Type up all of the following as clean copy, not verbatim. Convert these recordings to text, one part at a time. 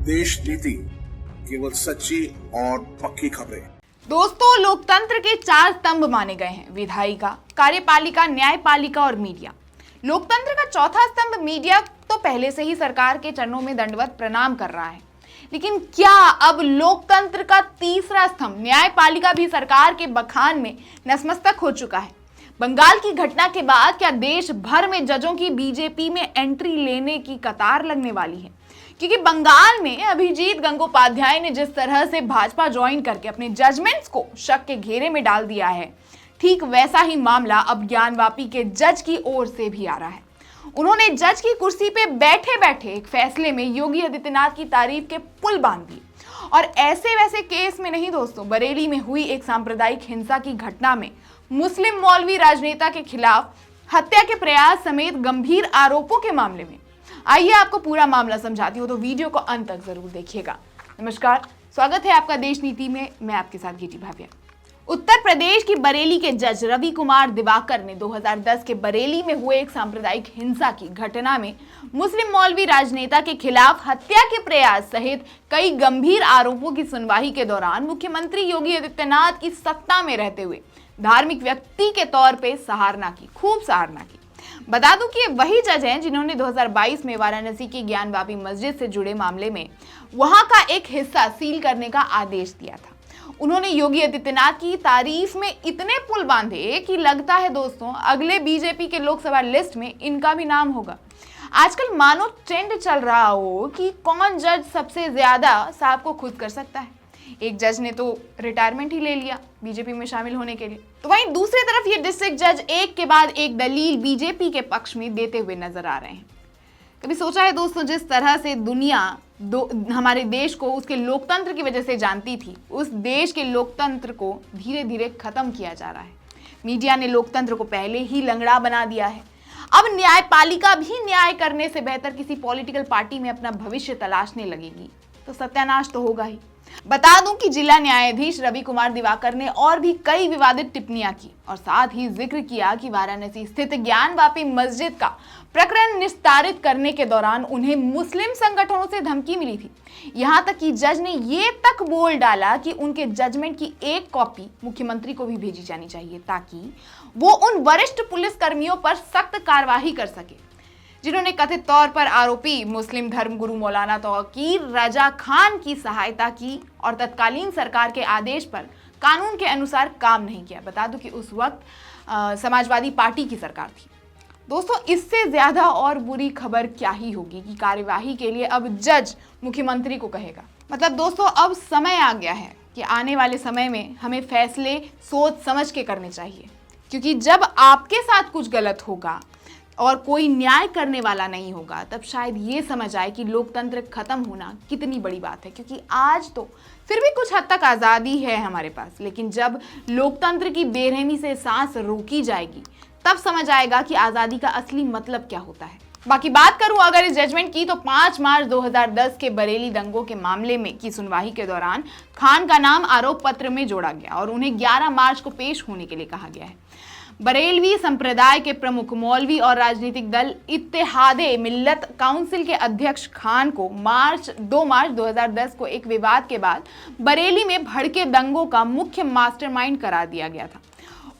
देश नीति, केवल सच्ची और पक्की खबरें। दोस्तों, लोकतंत्र के 4 स्तंभ माने गए हैं: विधायिका, कार्यपालिका, न्यायपालिका और मीडिया। लोकतंत्र का चौथा स्तंभ मीडिया तो पहले से ही सरकार के चरणों में दंडवत प्रणाम कर रहा है, लेकिन क्या अब लोकतंत्र का तीसरा स्तंभ न्यायपालिका भी सरकार के बखान में नतमस्तक हो चुका है? बंगाल की घटना के बाद क्या देश भर में जजों की बीजेपी में एंट्री लेने की कतार लगने वाली है? क्योंकि बंगाल में अभिजीत गंगोपाध्याय ने जिस तरह से भाजपा ज्वाइन करके अपने जजमेंट्स को शक के घेरे में डाल दिया है, ठीक वैसा ही मामला अब ज्ञानवापी के जज की ओर से भी आ रहा है। उन्होंने जज की कुर्सी पे बैठे बैठे एक फैसले में योगी आदित्यनाथ की तारीफ के पुल बांध दिए। और ऐसे वैसे केस में नहीं दोस्तों, बरेली में हुई एक सांप्रदायिक हिंसा की घटना में मुस्लिम मौलवी राजनेता के खिलाफ हत्या के प्रयास समेत गंभीर आरोपों के मामले में। आइए आपको पूरा मामला समझाती हूँ, तो वीडियो को अंत तक जरूर देखिएगा। नमस्कार, स्वागत है आपका देश नीति में। मैं आपके साथ गीती भाविया। उत्तर प्रदेश की बरेली के जज रवि कुमार दिवाकर ने 2010 के बरेली में हुए एक सांप्रदायिक हिंसा की घटना में मुस्लिम मौलवी राजनेता के खिलाफ हत्या के प्रयास सहित कई गंभीर आरोपों की सुनवाई के दौरान मुख्यमंत्री योगी आदित्यनाथ की सत्ता में रहते हुए धार्मिक व्यक्ति के तौर पे सराहना की, खूब सराहना की। बता दूं कि ये वही जज हैं जिन्होंने 2022 में वाराणसी की ज्ञानवापी मस्जिद से जुड़े मामले में वहां का एक हिस्सा सील करने का आदेश दिया था। उन्होंने योगी आदित्यनाथ की तारीफ में इतने पुल बांधे कि लगता है दोस्तों अगले बीजेपी के लोकसभा लिस्ट में इनका भी नाम होगा। आजकल मानो ट्रेंड चल रहा हो कि कौन जज सबसे ज्यादा साहब को खुद कर सकता है। एक जज ने तो रिटायरमेंट ही ले लिया बीजेपी में शामिल होने के लिए, तो वहीं दूसरी तरफ ये डिस्ट्रिक्ट जज एक के बाद एक दलील बीजेपी के पक्ष में देते हुए नजर आ रहे हैं। कभी सोचा है दोस्तों, जिस तरह से दुनिया हमारे देश को उसके लोकतंत्र की वजह से जानती थी, उस देश के लोकतंत्र को धीरे धीरे खत्म किया जा रहा है। मीडिया ने लोकतंत्र को पहले ही लंगड़ा बना दिया है। अब न्यायपालिका भी न्याय करने से बेहतर किसी पॉलिटिकल पार्टी में अपना भविष्य तलाशने लगेगी, तो सत्यानाश तो होगा ही। बता दूं कि जिला न्यायाधीश रवि कुमार दिवाकर ने और भी कई विवादित टिप्पणियां की और साथ ही जिक्र किया कि वाराणसी स्थित ज्ञानवापी मस्जिद का प्रकरण निस्तारित करने के दौरान उन्हें मुस्लिम संगठनों से धमकी मिली थी। यहां तक कि जज ने ये तक बोल डाला कि उनके जजमेंट की एक कॉपी मुख्यमंत्री को भी भेजी जानी चाहिए, ताकि वो उन वरिष्ठ पुलिस कर्मियों पर सख्त कार्रवाई कर सके जिन्होंने कथित तौर पर आरोपी मुस्लिम धर्मगुरु मौलाना तौकीर रजा खान की सहायता की और तत्कालीन सरकार के आदेश पर कानून के अनुसार काम नहीं किया। बता दूं कि उस वक्त समाजवादी पार्टी की सरकार थी। दोस्तों, इससे ज्यादा और बुरी खबर क्या ही होगी कि कार्यवाही के लिए अब जज मुख्यमंत्री को कहेगा। मतलब दोस्तों, अब समय आ गया है कि आने वाले समय में हमें फैसले सोच समझ के करने चाहिए, क्योंकि जब आपके साथ कुछ गलत होगा और कोई न्याय करने वाला नहीं होगा, तब शायद ये समझ आए कि लोकतंत्र खत्म होना कितनी बड़ी बात है। क्योंकि आज तो फिर भी कुछ हद तक आज़ादी है हमारे पास, लेकिन जब लोकतंत्र की बेरहमी से सांस रोकी जाएगी, तब समझ आएगा कि आज़ादी का असली मतलब क्या होता है। बाकी बात करूं अगर इस जजमेंट की, तो 5 मार्च 2010 के बरेली दंगों के मामले में की सुनवाई के दौरान खान का नाम आरोप पत्र में जोड़ा गया और उन्हें 11 मार्च को पेश होने के लिए कहा गया है। बरेलवी संप्रदाय के प्रमुख मौलवी और राजनीतिक दल इत्तेहादे मिल्लत काउंसिल के अध्यक्ष खान को 2 मार्च 2010 को एक विवाद के बाद बरेली में भड़के दंगों का मुख्य मास्टरमाइंड करार दिया गया था।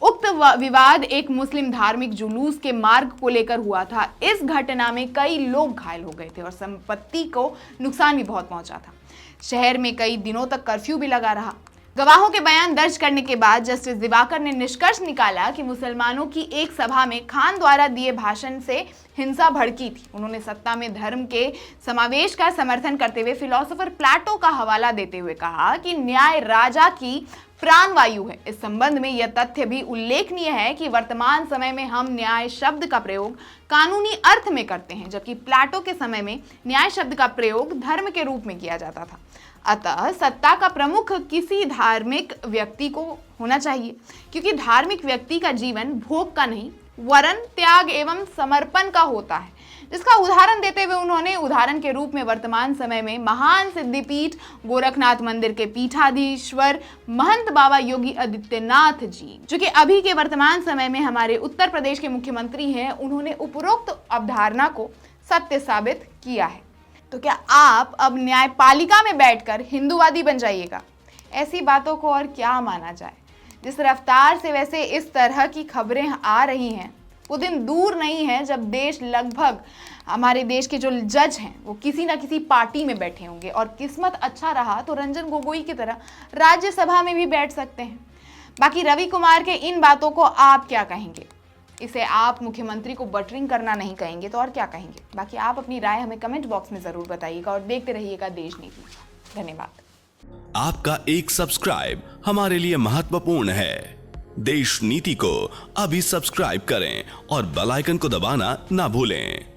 उक्त विवाद एक मुस्लिम धार्मिक जुलूस के मार्ग को लेकर हुआ था। इस घटना में कई लोग घायल हो गए थे और संपत्ति को नुकसान भी बहुत पहुंचा था। शहर में कई दिनों तक कर्फ्यू भी लगा रहा। गवाहों के बयान दर्ज करने के बाद जस्टिस दिवाकर ने निष्कर्ष निकाला कि मुसलमानों की एक सभा में खान द्वारा दिए भाषण से हिंसा भड़की थी। उन्होंने सत्ता में धर्म के समावेश का समर्थन करते हुए फिलोसोफर प्लेटो का हवाला देते हुए कहा कि न्याय राजा की प्राणवायु है। इस संबंध में यह तथ्य भी उल्लेखनीय है कि वर्तमान समय में हम न्याय शब्द का प्रयोग कानूनी अर्थ में करते हैं, जबकि प्लेटो के समय में न्याय शब्द का प्रयोग धर्म के रूप में किया जाता था। अतः सत्ता का प्रमुख किसी धार्मिक व्यक्ति को होना चाहिए, क्योंकि धार्मिक व्यक्ति का जीवन भोग का नहीं वरन त्याग एवं समर्पण का होता है। जिसका उदाहरण देते हुए उन्होंने उदाहरण के रूप में वर्तमान समय में महान सिद्धिपीठ गोरखनाथ मंदिर के पीठाधीश्वर महंत बाबा योगी आदित्यनाथ जी, जो कि अभी के वर्तमान समय में हमारे उत्तर प्रदेश के मुख्यमंत्री हैं, उन्होंने उपरोक्त अवधारणा को सत्य साबित किया है। तो क्या आप अब न्यायपालिका में बैठकर हिंदूवादी बन जाइएगा? ऐसी बातों को और क्या माना जाए। जिस रफ्तार से वैसे इस तरह की खबरें आ रही हैं, वो दिन दूर नहीं है जब हमारे देश के जो जज हैं वो किसी ना किसी पार्टी में बैठे होंगे, और किस्मत अच्छा रहा तो रंजन गोगोई की तरह राज्यसभा में भी बैठ सकते हैं। बाकी रवि कुमार के इन बातों को आप क्या कहेंगे? इसे आप मुख्यमंत्री को बटरिंग करना नहीं कहेंगे तो और क्या कहेंगे? बाकी आप अपनी राय हमें कमेंट बॉक्स में जरूर बताइएगा और देखते रहिएगा देश नीति। धन्यवाद। आपका एक सब्सक्राइब हमारे लिए महत्वपूर्ण है। देश नीति को अभी सब्सक्राइब करें और बेल आइकन को दबाना ना भूलें।